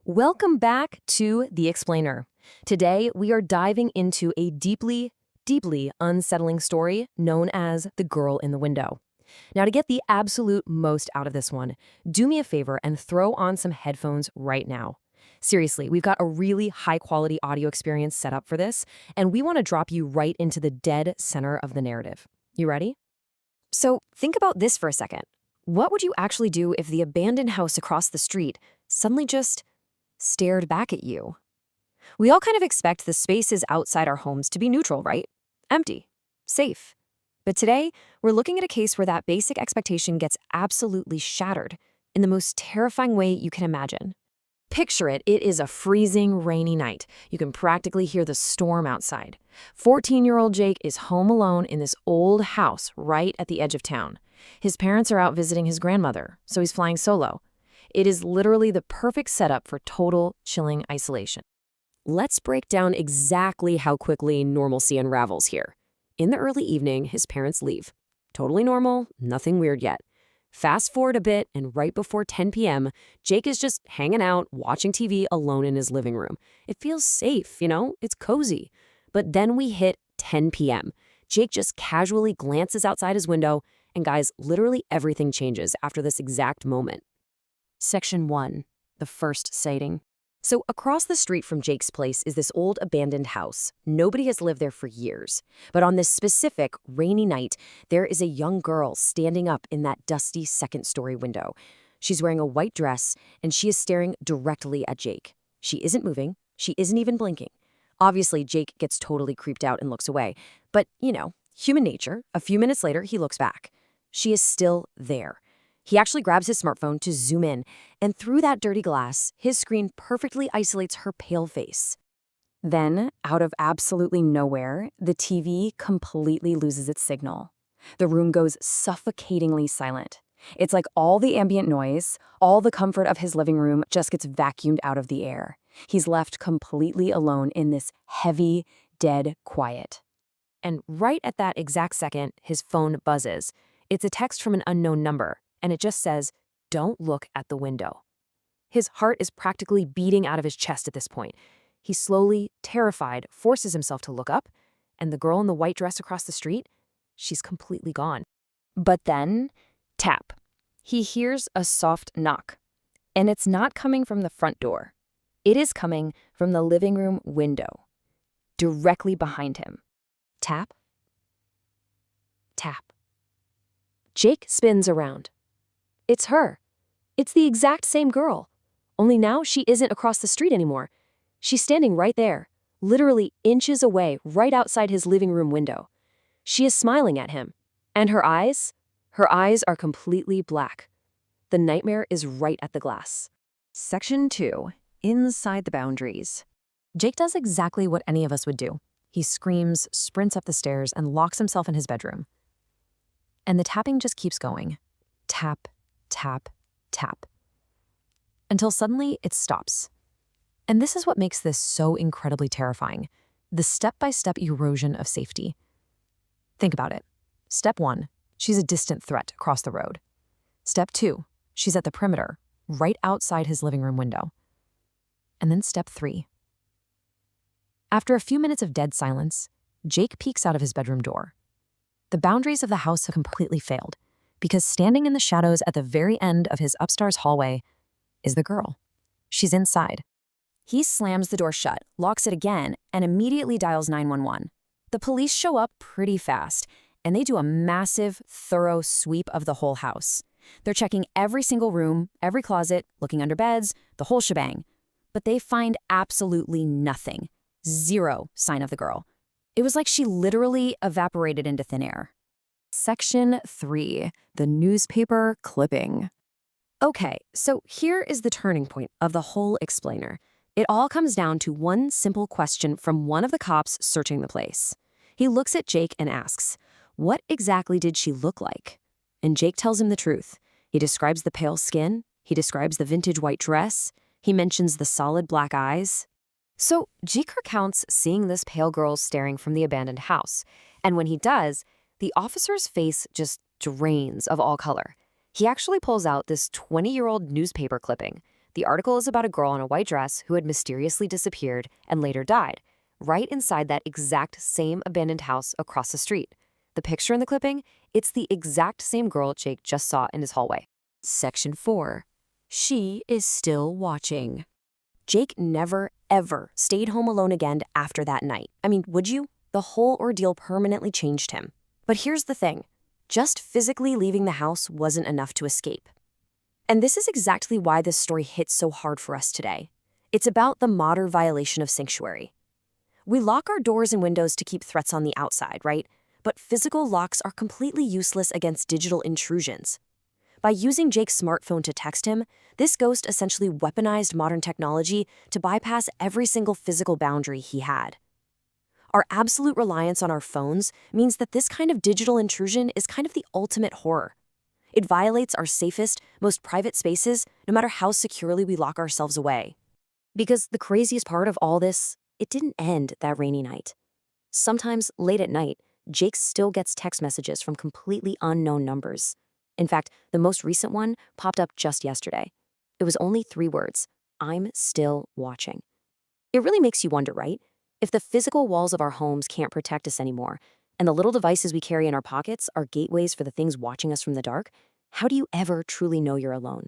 Welcome back to The Explainer. Today, we are diving into a deeply, deeply unsettling story known as The Girl in the Window. Now, to get the absolute most out of this one, do me a favor and throw on some headphones right now. Seriously, we've got a really high-quality audio experience set up for this, and we want to drop you right into the dead center of the narrative. You ready? So, think about this for a second. What would you actually do if the abandoned house across the street suddenly just stared back at you? We all kind of expect the spaces outside our homes to be neutral, right? Empty, safe. But today, we're looking at a case where that basic expectation gets absolutely shattered in the most terrifying way you can imagine. Picture it is a freezing, rainy night. You can practically hear the storm outside. 14-year-old Jake is home alone in this old house right at the edge of town. His parents are out visiting his grandmother, so he's flying solo. It is literally the perfect setup for total, chilling isolation. Let's break down exactly how quickly normalcy unravels here. In the early evening, his parents leave. Totally normal, nothing weird yet. Fast forward a bit, and right before 10 p.m., Jake is just hanging out, watching TV alone in his living room. It feels safe, it's cozy. But then we hit 10 p.m. Jake just casually glances outside his window, and guys, literally everything changes after this exact moment. Section 1. The first sighting. So across the street from Jake's place is this old abandoned house. Nobody has lived there for years. But on this specific rainy night, there is a young girl standing up in that dusty second-story window. She's wearing a white dress, and she is staring directly at Jake. She isn't moving. She isn't even blinking. Obviously, Jake gets totally creeped out and looks away. But, human nature. A few minutes later, he looks back. She is still there. He actually grabs his smartphone to zoom in, and through that dirty glass, his screen perfectly isolates her pale face. Then, out of absolutely nowhere, the TV completely loses its signal. The room goes suffocatingly silent. It's like all the ambient noise, all the comfort of his living room just gets vacuumed out of the air. He's left completely alone in this heavy, dead quiet. And right at that exact second, his phone buzzes. It's a text from an unknown number. And it just says, "Don't look at the window." His heart is practically beating out of his chest at this point. He slowly, terrified, forces himself to look up, and the girl in the white dress across the street, she's completely gone. But then, tap. He hears a soft knock, and it's not coming from the front door. It is coming from the living room window, directly behind him. Tap, tap. Jake spins around. It's her. It's the exact same girl. Only now she isn't across the street anymore. She's standing right there, literally inches away, right outside his living room window. She is smiling at him. And her eyes are completely black. The nightmare is right at the glass. Section 2. Inside the boundaries. Jake does exactly what any of us would do. He screams, sprints up the stairs, and locks himself in his bedroom. And the tapping just keeps going. Tap, tap, tap. Until suddenly it stops. And this is what makes this so incredibly terrifying. The step-by-step erosion of safety. Think about it. Step 1, she's a distant threat across the road. Step 2, she's at the perimeter, right outside his living room window. And then step 3. After a few minutes of dead silence, Jake peeks out of his bedroom door. The boundaries of the house have completely failed, because standing in the shadows at the very end of his upstairs hallway is the girl. She's inside. He slams the door shut, locks it again, and immediately dials 911. The police show up pretty fast, and they do a massive, thorough sweep of the whole house. They're checking every single room, every closet, looking under beds, the whole shebang. But they find absolutely nothing. Zero sign of the girl. It was like she literally evaporated into thin air. Section 3. The newspaper clipping. Okay, so here is the turning point of the whole explainer. It all comes down to one simple question from one of the cops searching the place. He looks at Jake and asks, "What exactly did she look like?" And Jake tells him the truth. He describes the pale skin. He describes the vintage white dress. He mentions the solid black eyes. So Jake recounts seeing this pale girl staring from the abandoned house. And when he does, the officer's face just drains of all color. He actually pulls out this 20-year-old newspaper clipping, The article is about a girl in a white dress who had mysteriously disappeared and later died, right inside that exact same abandoned house across the street. The picture in the clipping, it's the exact same girl Jake just saw in his hallway. Section 4. She is still watching. Jake never, ever stayed home alone again after that night. I mean, would you? The whole ordeal permanently changed him. But here's the thing. Just physically leaving the house wasn't enough to escape. And this is exactly why this story hits so hard for us today. It's about the modern violation of sanctuary. We lock our doors and windows to keep threats on the outside, right? But physical locks are completely useless against digital intrusions. By using Jake's smartphone to text him, this ghost essentially weaponized modern technology to bypass every single physical boundary he had. Our absolute reliance on our phones means that this kind of digital intrusion is kind of the ultimate horror. It violates our safest, most private spaces, no matter how securely we lock ourselves away. Because the craziest part of all this, it didn't end that rainy night. Sometimes, late at night, Jake still gets text messages from completely unknown numbers. In fact, the most recent one popped up just yesterday. It was only 3 words: "I'm still watching." It really makes you wonder, right? If the physical walls of our homes can't protect us anymore, and the little devices we carry in our pockets are gateways for the things watching us from the dark, how do you ever truly know you're alone?